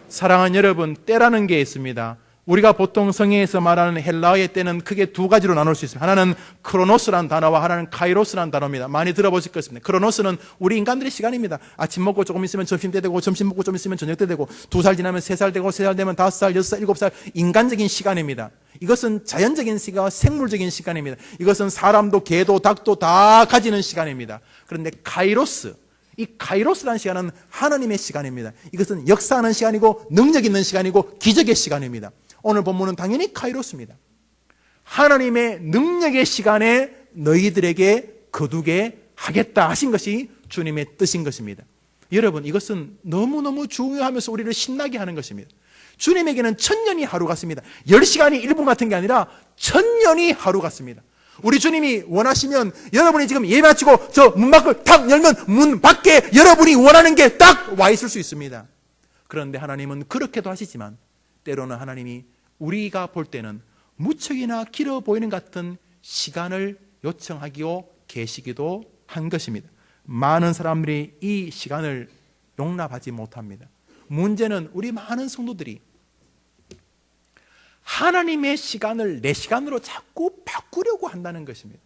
사랑하는 여러분, 때라는 게 있습니다. 우리가 보통 성경에서 말하는 헬라어의 때는 크게 두 가지로 나눌 수 있습니다. 하나는 크로노스라는 단어와 하나는 카이로스라는 단어입니다. 많이 들어보실 것입니다. 크로노스는 우리 인간들의 시간입니다. 아침 먹고 조금 있으면 점심 때 되고, 점심 먹고 좀 있으면 저녁 때 되고, 2살 지나면 3살 되고, 3살 되면 5살, 6살, 7살, 인간적인 시간입니다. 이것은 자연적인 시간, 생물적인 시간입니다. 이것은 사람도 개도 닭도 다 가지는 시간입니다. 그런데 카이로스, 이 카이로스라는 시간은 하나님의 시간입니다. 이것은 역사하는 시간이고 능력 있는 시간이고 기적의 시간입니다. 오늘 본문은 당연히 카이로스입니다. 하나님의 능력의 시간에 너희들에게 거두게 하겠다 하신 것이 주님의 뜻인 것입니다. 여러분, 이것은 너무너무 중요하면서 우리를 신나게 하는 것입니다. 주님에게는 1000년이 하루 같습니다. 10시간이 1분 같은 게 아니라 1000년이 하루 같습니다. 우리 주님이 원하시면 여러분이 지금 예배 마치고 저 문 밖을 탁 열면 문 밖에 여러분이 원하는 게 딱 와 있을 수 있습니다. 그런데 하나님은 그렇게도 하시지만 때로는 하나님이 우리가 볼 때는 무척이나 길어 보이는 같은 시간을 요청하기도 계시기도 한 것입니다. 많은 사람들이 이 시간을 용납하지 못합니다. 문제는 우리 많은 성도들이 하나님의 시간을 내 시간으로 자꾸 바꾸려고 한다는 것입니다.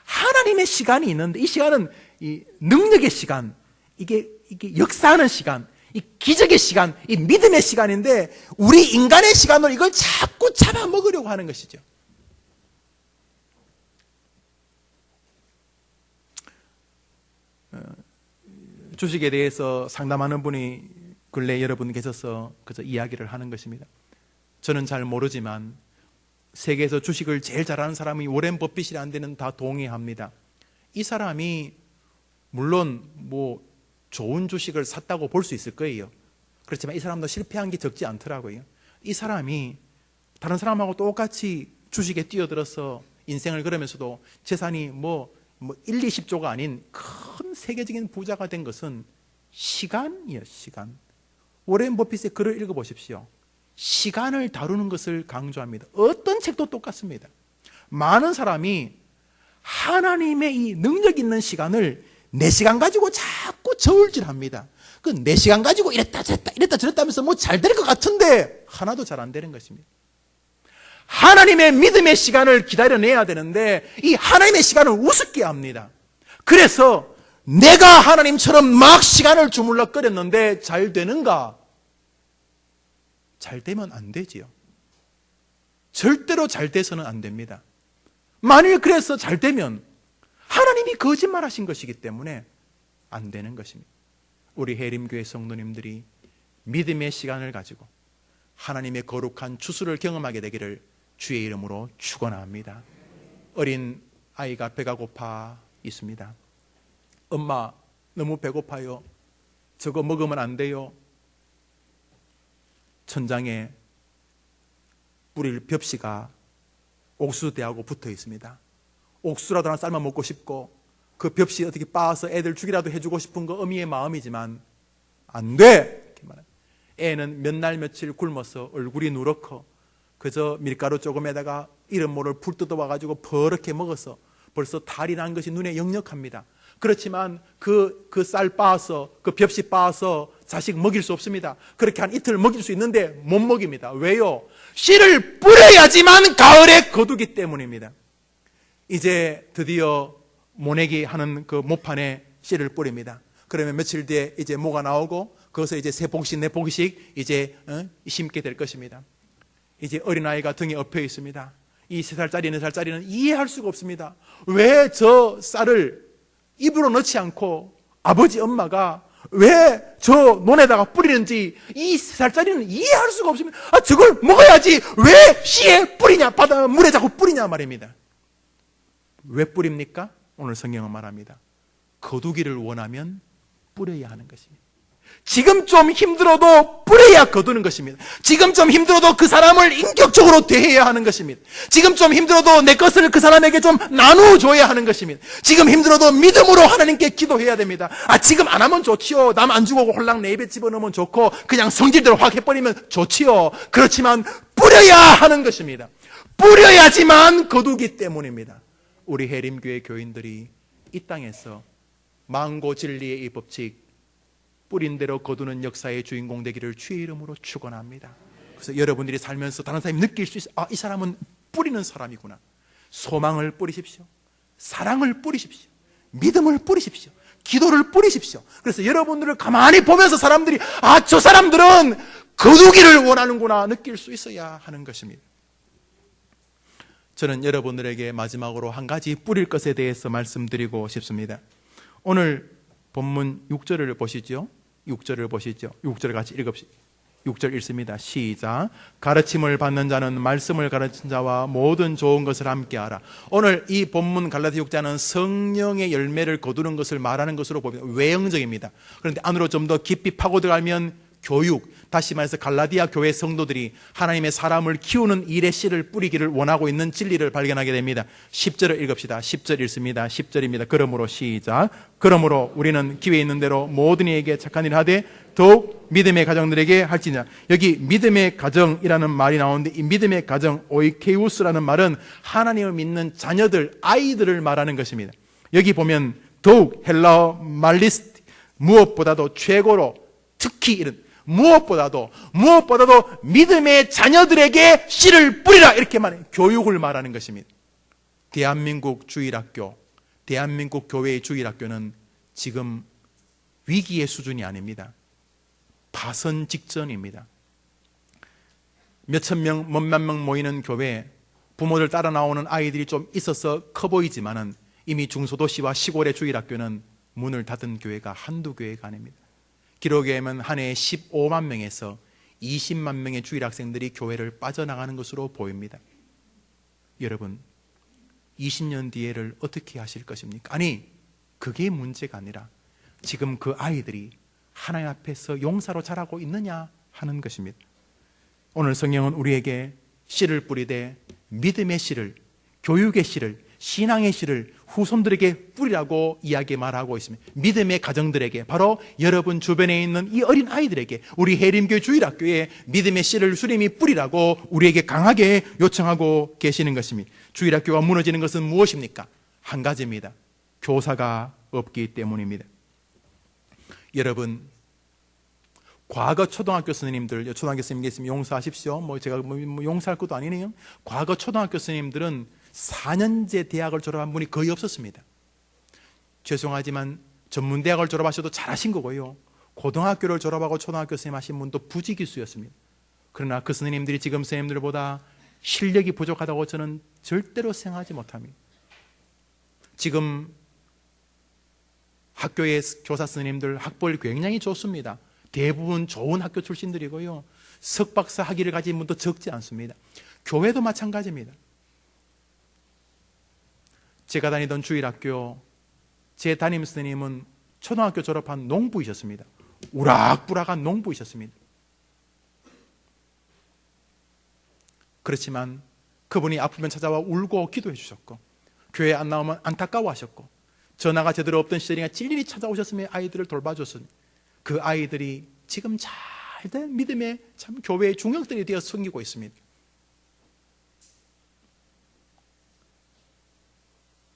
하나님의 시간이 있는데 이 시간은 이 능력의 시간, 이게 역사하는 시간, 이 기적의 시간, 이 믿음의 시간인데 우리 인간의 시간으로 이걸 자꾸 잡아먹으려고 하는 것이죠. 주식에 대해서 상담하는 분이 근래 여러분 계셔서 그저 이야기를 하는 것입니다. 저는 잘 모르지만 세계에서 주식을 제일 잘하는 사람이 워렌 버핏이라는 데는 다 동의합니다. 이 사람이 물론 뭐 좋은 주식을 샀다고 볼 수 있을 거예요. 그렇지만 이 사람도 실패한 게 적지 않더라고요. 이 사람이 다른 사람하고 똑같이 주식에 뛰어들어서 인생을 걸으면서도 재산이 뭐 1, 20조가 아닌 큰 세계적인 부자가 된 것은 시간이에요. 시간. 워렌 버핏의 글을 읽어보십시오. 시간을 다루는 것을 강조합니다. 어떤 책도 똑같습니다. 많은 사람이 하나님의 이 능력 있는 시간을 내 시간 가지고 자꾸 저울질합니다. 그 내 시간 가지고 이랬다 저랬다 하면서 뭐 잘 될 것 같은데 하나도 잘 안 되는 것입니다. 하나님의 믿음의 시간을 기다려내야 되는데 이 하나님의 시간을 우습게 합니다. 그래서 내가 하나님처럼 막 시간을 주물럭거렸는데 잘 되는가? 잘 되면 안 되지요. 절대로 잘 돼서는 안 됩니다. 만일 그래서 잘 되면 하나님이 거짓말하신 것이기 때문에 안 되는 것입니다. 우리 해림교회 성도님들이 믿음의 시간을 가지고 하나님의 거룩한 추수를 경험하게 되기를 주의 이름으로 축원합니다. 어린 아이가 배가 고파 있습니다. 엄마 너무 배고파요. 저거 먹으면 안 돼요. 천장에 뿌릴 벽시가 옥수수대하고 붙어 있습니다. 옥수수라도 하나 삶아 먹고 싶고 그 벽시 어떻게 빻아서 애들 주기라도 해주고 싶은 거 어미의 마음이지만 안 돼! 애는 몇 날 며칠 굶어서 얼굴이 누렇고 그저 밀가루 조금에다가 이름 모를 풀 뜯어와가지고 버럭게 먹어서 벌써 탈이 난 것이 눈에 역력합니다. 그렇지만 그 쌀 빻아서 그 벽시 빻아서 자식 먹일 수 없습니다. 그렇게 한 이틀 먹일 수 있는데 못 먹입니다. 왜요? 씨를 뿌려야지만 가을에 거두기 때문입니다. 이제 드디어 모내기 하는 그 모판에 씨를 뿌립니다. 그러면 며칠 뒤에 이제 모가 나오고 거기서 이제 세 포기씩 네 포기씩 이제 심게 될 것입니다. 이제 어린아이가 등에 엎여 있습니다. 이 3살짜리 4살짜리는 이해할 수가 없습니다. 왜 저 쌀을 입으로 넣지 않고 아버지 엄마가 왜 저 논에다가 뿌리는지 이 3살짜리는 이해할 수가 없습니다. 아, 저걸 먹어야지 왜 씨에 뿌리냐, 바다 물에 자꾸 뿌리냐 말입니다. 왜 뿌립니까? 오늘 성경은 말합니다. 거두기를 원하면 뿌려야 하는 것입니다. 지금 좀 힘들어도 뿌려야 거두는 것입니다. 지금 좀 힘들어도 그 사람을 인격적으로 대해야 하는 것입니다. 지금 좀 힘들어도 내 것을 그 사람에게 좀 나눠줘야 하는 것입니다. 지금 힘들어도 믿음으로 하나님께 기도해야 됩니다. 아, 지금 안 하면 좋지요. 남 안 주고 홀랑 내 입에 집어넣으면 좋고 그냥 성질대로 확 해버리면 좋지요. 그렇지만 뿌려야 하는 것입니다. 뿌려야지만 거두기 때문입니다. 우리 해림교회 교인들이 이 땅에서 망고 진리의 이 법칙 뿌린 대로 거두는 역사의 주인공 되기를 주의 이름으로 축원합니다. 그래서 여러분들이 살면서 다른 사람이 느낄 수 있어요. 아, 이 사람은 뿌리는 사람이구나. 소망을 뿌리십시오. 사랑을 뿌리십시오. 믿음을 뿌리십시오. 기도를 뿌리십시오. 그래서 여러분들을 가만히 보면서 사람들이 아, 저 사람들은 거두기를 원하는구나 느낄 수 있어야 하는 것입니다. 저는 여러분들에게 마지막으로 한 가지 뿌릴 것에 대해서 말씀드리고 싶습니다. 오늘 본문 6절을 보시죠. 6절을 보시죠. 6절 같이 읽읍시다. 6절 읽습니다. 시작. 가르침을 받는 자는 말씀을 가르친 자와 모든 좋은 것을 함께하라. 오늘 이 본문 갈라디아 6장은 성령의 열매를 거두는 것을 말하는 것으로 보면 외형적입니다. 그런데 안으로 좀 더 깊이 파고 들어가면 교육, 다시 말해서 갈라디아 교회 성도들이 하나님의 사람을 키우는 일의 씨를 뿌리기를 원하고 있는 진리를 발견하게 됩니다. 10절을 읽읍시다. 10절 읽습니다. 10절입니다. 그러므로 시작. 그러므로 우리는 기회 있는 대로 모든 이에게 착한 일을 하되 더욱 믿음의 가정들에게 할지니라. 여기 믿음의 가정이라는 말이 나오는데, 이 믿음의 가정, 오이케우스라는 말은 하나님을 믿는 자녀들, 아이들을 말하는 것입니다. 여기 보면 더욱 헬라어 말리스트, 무엇보다도 최고로, 특히 이런 무엇보다도 믿음의 자녀들에게 씨를 뿌리라, 이렇게 말해요. 교육을 말하는 것입니다. 대한민국 주일학교, 대한민국 교회의 주일학교는 지금 위기의 수준이 아닙니다. 파선 직전입니다. 몇천 명, 몇만 명 모이는 교회, 부모들 따라 나오는 아이들이 좀 있어서 커 보이지만은 이미 중소도시와 시골의 주일학교는 문을 닫은 교회가 한두 교회가 아닙니다. 기록에 의하면 한 해에 15만 명에서 20만 명의 주일학생들이 교회를 빠져나가는 것으로 보입니다. 여러분, 20년 뒤에를 어떻게 하실 것입니까? 아니, 그게 문제가 아니라 지금 그 아이들이 하나님 앞에서 용사로 자라고 있느냐 하는 것입니다. 오늘 성경은 우리에게 씨를 뿌리되 믿음의 씨를, 교육의 씨를, 신앙의 씨를 후손들에게 뿌리라고 이야기 말하고 있습니다. 믿음의 가정들에게, 바로 여러분 주변에 있는 이 어린 아이들에게, 우리 해림교회 주일학교에 믿음의 씨를 주님이 뿌리라고 우리에게 강하게 요청하고 계시는 것입니다. 주일학교가 무너지는 것은 무엇입니까? 한 가지입니다. 교사가 없기 때문입니다. 여러분, 과거 초등학교 스님들, 초등학교 스님 계시면 용서하십시오. 제가 용서할 것도 아니네요. 과거 초등학교 스님들은 4년제 대학을 졸업한 분이 거의 없었습니다. 죄송하지만 전문대학을 졸업하셔도 잘하신 거고요. 고등학교를 졸업하고 초등학교 스님 하신 분도 부지기수였습니다. 그러나 그 스님들이 지금 스님들보다 실력이 부족하다고 저는 절대로 생각하지 못합니다. 지금 학교의 교사 스님들 학벌 굉장히 좋습니다. 대부분 좋은 학교 출신들이고요. 석박사 학위를 가진 분도 적지 않습니다. 교회도 마찬가지입니다. 제가 다니던 주일학교, 제 담임 스님은 초등학교 졸업한 농부이셨습니다. 우락부락한 농부이셨습니다. 그렇지만 그분이 아프면 찾아와 울고 기도해 주셨고, 교회 안 나오면 안타까워하셨고, 전화가 제대로 없던 시절이나 찔일이 찾아오셨으면 아이들을 돌봐줬으니 그 아이들이 지금 잘된 믿음의 참 교회의 중역들이 되어 섬기고 있습니다.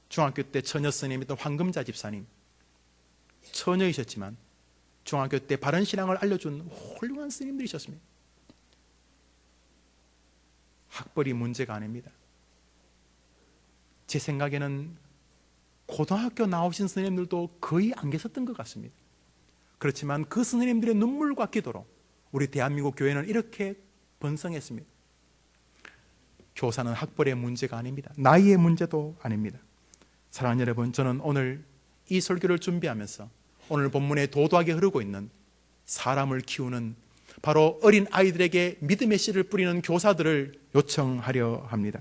중학교 때 처녀 스님이던 황금자 집사님, 처녀이셨지만 중학교 때 바른 신앙을 알려준 훌륭한 스님들이셨습니다. 학벌이 문제가 아닙니다. 제 생각에는 고등학교 나오신 스님들도 거의 안 계셨던 것 같습니다. 그렇지만 그 스님들의 눈물과 기도로 우리 대한민국 교회는 이렇게 번성했습니다. 교사는 학벌의 문제가 아닙니다. 나이의 문제도 아닙니다. 사랑하는 여러분, 저는 오늘 이 설교를 준비하면서 오늘 본문에 도도하게 흐르고 있는 사람을 키우는, 바로 어린 아이들에게 믿음의 씨를 뿌리는 교사들을 요청하려 합니다.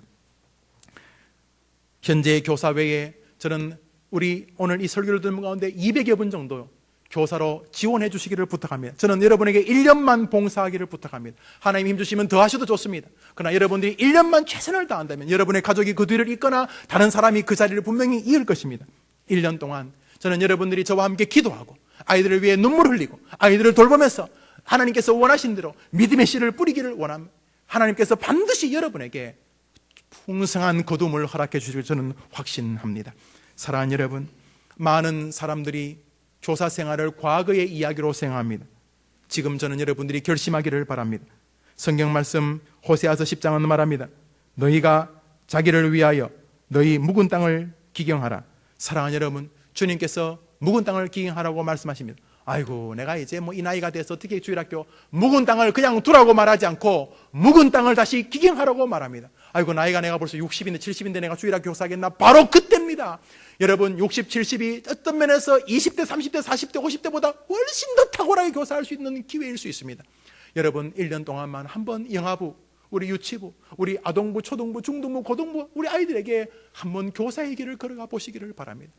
현재 교사 외에 저는 우리 오늘 이 설교를 듣는 가운데 200여 분 정도 교사로 지원해 주시기를 부탁합니다. 저는 여러분에게 1년만 봉사하기를 부탁합니다. 하나님 힘 주시면 더 하셔도 좋습니다. 그러나 여러분들이 1년만 최선을 다한다면 여러분의 가족이 그 뒤를 잇거나 다른 사람이 그 자리를 분명히 이을 것입니다. 1년 동안 저는 여러분들이 저와 함께 기도하고 아이들을 위해 눈물 흘리고 아이들을 돌보면서 하나님께서 원하신 대로 믿음의 씨를 뿌리기를 원합니다. 하나님께서 반드시 여러분에게 풍성한 거둠을 허락해 주시길 저는 확신합니다. 사랑하는 여러분, 많은 사람들이 교사 생활을 과거의 이야기로 생각합니다. 지금 저는 여러분들이 결심하기를 바랍니다. 성경 말씀 호세아서 10장은 말합니다. 너희가 자기를 위하여 너희 묵은 땅을 기경하라. 사랑하는 여러분, 주님께서 묵은 땅을 기경하라고 말씀하십니다. 아이고, 내가 이제 이 나이가 돼서 어떻게 주일학교 묵은 땅을 그냥 두라고 말하지 않고 묵은 땅을 다시 기경하라고 말합니다. 아이고, 나이가 내가 벌써 60인데 70인데 내가 주일학교 교사하겠나? 바로 그때입니다. 여러분, 60, 70이 어떤 면에서 20대, 30대, 40대, 50대보다 훨씬 더 탁월하게 교사할 수 있는 기회일 수 있습니다. 여러분, 1년 동안만 한번 영아부, 우리 유치부, 우리 아동부, 초등부, 중등부, 고등부, 우리 아이들에게 한번 교사의 길을 걸어가 보시기를 바랍니다.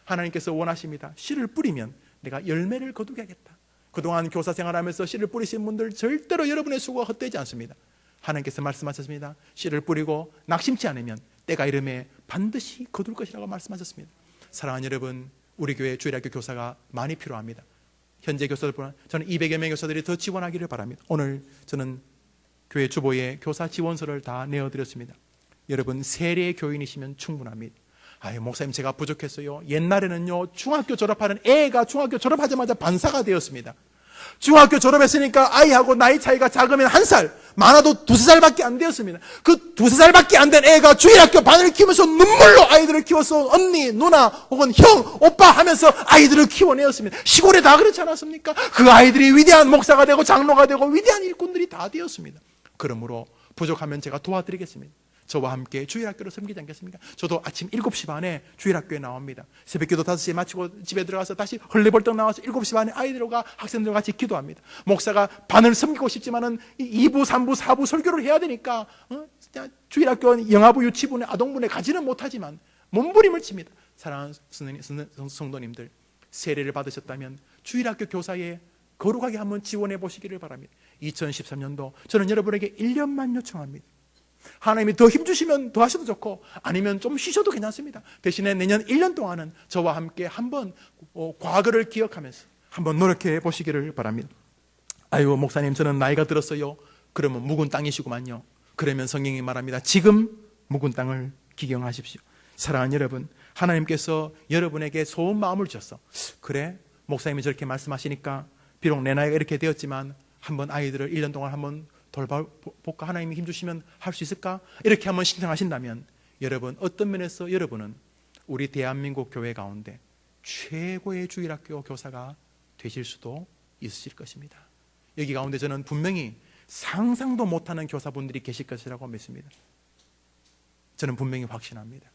하나님께서 원하십니다. 씨를 뿌리면 내가 열매를 거두게 하겠다. 그동안 교사 생활하면서 씨를 뿌리신 분들 절대로 여러분의 수고가 헛되지 않습니다. 하나님께서 말씀하셨습니다. 씨를 뿌리고 낙심치 않으면 때가 이름에 반드시 거둘 것이라고 말씀하셨습니다. 사랑하는 여러분, 우리 교회 주일학교 교사가 많이 필요합니다. 현재 교사들뿐만 아니라 저는 200여 명의 교사들이 더 지원하기를 바랍니다. 오늘 저는 교회 주보에 교사 지원서를 다 내어드렸습니다. 여러분, 세례 교인이시면 충분합니다. 아유, 목사님 제가 부족했어요. 옛날에는요, 중학교 졸업하는 애가 중학교 졸업하자마자 반사가 되었습니다. 중학교 졸업했으니까 아이하고 나이 차이가 작으면 1살, 많아도 2~3살밖에 안 되었습니다. 그 2~3살밖에 안 된 애가 주일학교 반을 키우면서 눈물로 아이들을 키워서 언니, 누나 혹은 형, 오빠 하면서 아이들을 키워내었습니다. 시골에 다 그렇지 않았습니까? 그 아이들이 위대한 목사가 되고 장로가 되고 위대한 일꾼들이 다 되었습니다. 그러므로 부족하면 제가 도와드리겠습니다. 저와 함께 주일학교를 섬기지 않겠습니까? 저도 아침 7시 반에 주일학교에 나옵니다. 새벽기도 5시에 마치고 집에 들어가서 다시 헐레벌떡 나와서 7시 반에 아이들과 학생들과 같이 기도합니다. 목사가 반을 섬기고 싶지만은 2부, 3부, 4부 설교를 해야 되니까 주일학교 영아부, 유치부에 아동부에 가지는 못하지만 몸부림을 칩니다. 사랑하는 성도님들, 세례를 받으셨다면 주일학교 교사에 거룩하게 한번 지원해 보시기를 바랍니다. 2013년도 저는 여러분에게 1년만 요청합니다. 하나님이 더 힘주시면 더 하셔도 좋고 아니면 좀 쉬셔도 괜찮습니다. 대신에 내년 1년 동안은 저와 함께 한번 과거를 기억하면서 한번 노력해 보시기를 바랍니다. 아이고 목사님 저는 나이가 들었어요. 그러면 묵은 땅이시구만요. 그러면 성경이 말합니다. 지금 묵은 땅을 기경하십시오. 사랑하는 여러분, 하나님께서 여러분에게 소원 마음을 주셨어. 그래 목사님이 저렇게 말씀하시니까 비록 내 나이가 이렇게 되었지만 한번 아이들을 1년 동안 한번 돌봐볼까? 하나님이 힘주시면 할 수 있을까? 이렇게 한번 신청하신다면 여러분, 어떤 면에서 여러분은 우리 대한민국 교회 가운데 최고의 주일학교 교사가 되실 수도 있으실 것입니다. 여기 가운데 저는 분명히 상상도 못하는 교사분들이 계실 것이라고 믿습니다. 저는 분명히 확신합니다.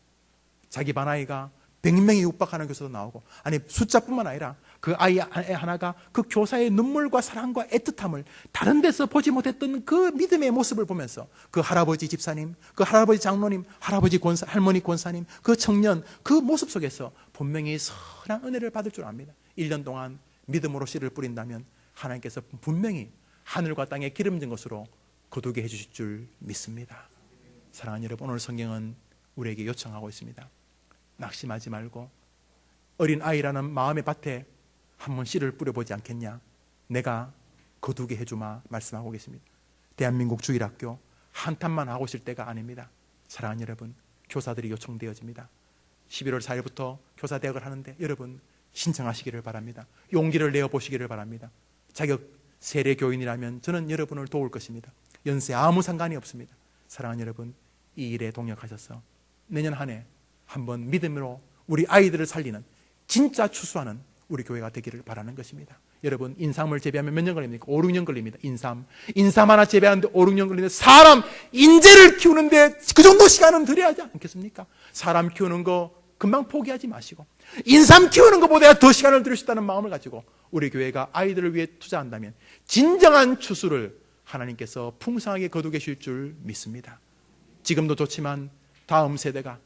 자기 반 아이가 100명이 육박하는 교사도 나오고, 아니 숫자뿐만 아니라 그 아이 하나가 그 교사의 눈물과 사랑과 애틋함을 다른 데서 보지 못했던 그 믿음의 모습을 보면서 그 할아버지 집사님, 그 할아버지 장로님, 할아버지 권사, 할머니 권사님, 그 청년, 그 모습 속에서 분명히 선한 은혜를 받을 줄 압니다. 1년 동안 믿음으로 씨를 뿌린다면 하나님께서 분명히 하늘과 땅에 기름진 것으로 거두게 해주실 줄 믿습니다. 사랑하는 여러분, 오늘 성경은 우리에게 요청하고 있습니다. 낙심하지 말고 어린 아이라는 마음의 밭에 한번 씨를 뿌려보지 않겠냐? 내가 거두게 해주마 말씀하고 계십니다. 대한민국 주일학교 한탄만 하고 있을 때가 아닙니다. 사랑하는 여러분, 교사들이 요청되어집니다. 11월 4일부터 교사대학을 하는데 여러분 신청하시기를 바랍니다. 용기를 내어보시기를 바랍니다. 자격 세례 교인이라면 저는 여러분을 도울 것입니다. 연세 아무 상관이 없습니다. 사랑하는 여러분, 이 일에 동역하셔서 내년 한 해 한번 믿음으로 우리 아이들을 살리는 진짜 추수하는 우리 교회가 되기를 바라는 것입니다. 여러분, 인삼을 재배하면 몇 년 걸립니까? 5, 6년 걸립니다. 인삼 하나 재배하는데 5, 6년 걸리는데 사람 인재를 키우는데 그 정도 시간은 들여야 하지 않겠습니까? 사람 키우는 거 금방 포기하지 마시고 인삼 키우는 것보다 더 시간을 들일 수 있다는 마음을 가지고 우리 교회가 아이들을 위해 투자한다면 진정한 추수를 하나님께서 풍성하게 거두게 하실 줄 믿습니다. 지금도 좋지만 다음 세대가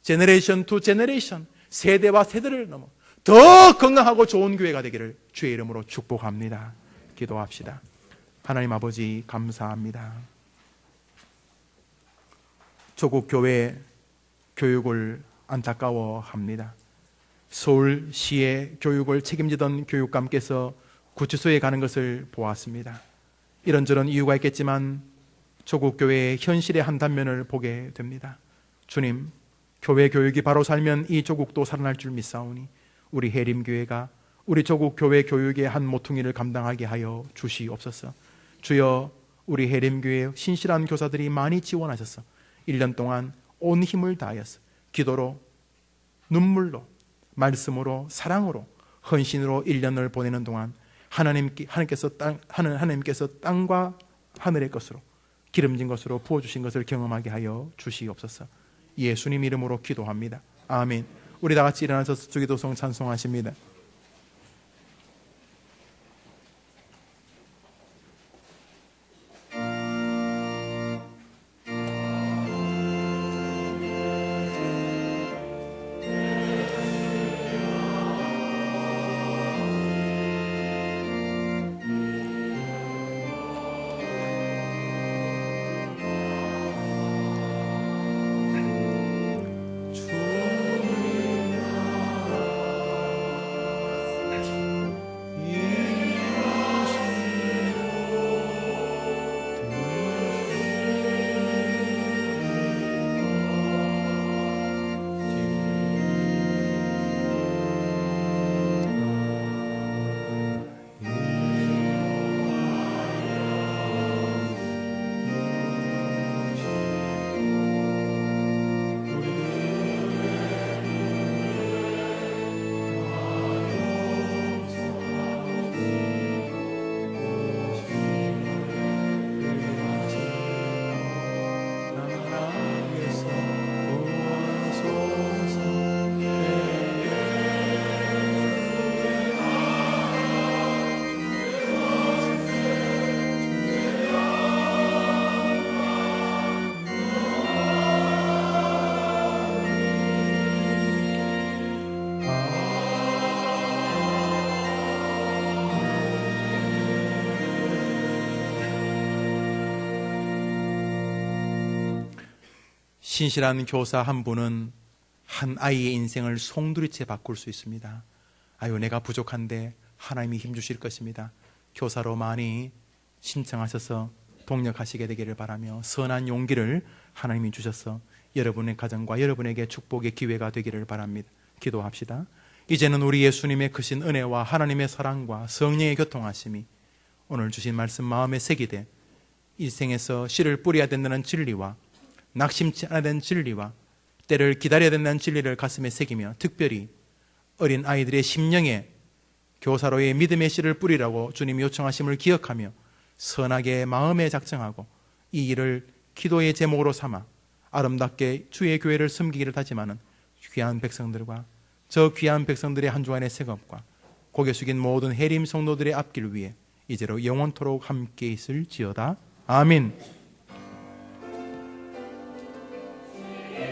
제너레이션 투 제너레이션, 세대와 세대를 넘어 더 건강하고 좋은 교회가 되기를 주의 이름으로 축복합니다. 기도합시다. 하나님 아버지 감사합니다. 조국 교회 교육을 안타까워합니다. 서울시의 교육을 책임지던 교육감께서 구치소에 가는 것을 보았습니다. 이런저런 이유가 있겠지만 조국 교회의 현실의 한 단면을 보게 됩니다. 주님, 교회 교육이 바로 살면 이 조국도 살아날 줄 믿사오니 우리 해림교회가 우리 조국 교회 교육의 한 모퉁이를 감당하게 하여 주시옵소서. 주여, 우리 해림교회 신실한 교사들이 많이 지원하셔서 1년 동안 온 힘을 다하여서 기도로, 눈물로, 말씀으로, 사랑으로, 헌신으로 1년을 보내는 동안 하나님께서 땅과 하늘의 것으로 기름진 것으로 부어주신 것을 경험하게 하여 주시옵소서. 예수님 이름으로 기도합니다. 아멘. 우리 다 같이 일어나서 주기도송 찬송하십니다. 신실한 교사 한 분은 한 아이의 인생을 송두리째 바꿀 수 있습니다. 아유, 내가 부족한데 하나님이 힘주실 것입니다. 교사로 많이 신청하셔서 동력하시게 되기를 바라며 선한 용기를 하나님이 주셔서 여러분의 가정과 여러분에게 축복의 기회가 되기를 바랍니다. 기도합시다. 이제는 우리 예수님의 크신 은혜와 하나님의 사랑과 성령의 교통하심이 오늘 주신 말씀 마음에 새기되 일생에서 씨를 뿌려야 된다는 진리와 낙심치 않아야 되는 진리와 때를 기다려야 된다는 진리를 가슴에 새기며 특별히 어린 아이들의 심령에 교사로의 믿음의 씨를 뿌리라고 주님이 요청하심을 기억하며 선하게 마음에 작정하고 이 일을 기도의 제목으로 삼아 아름답게 주의 교회를 섬기기를 다짐하는 귀한 백성들과 저 귀한 백성들의 한 주간의 생업과 고개 숙인 모든 해림 성도들의 앞길 위에 이제로 영원토록 함께 있을지어다. 아멘.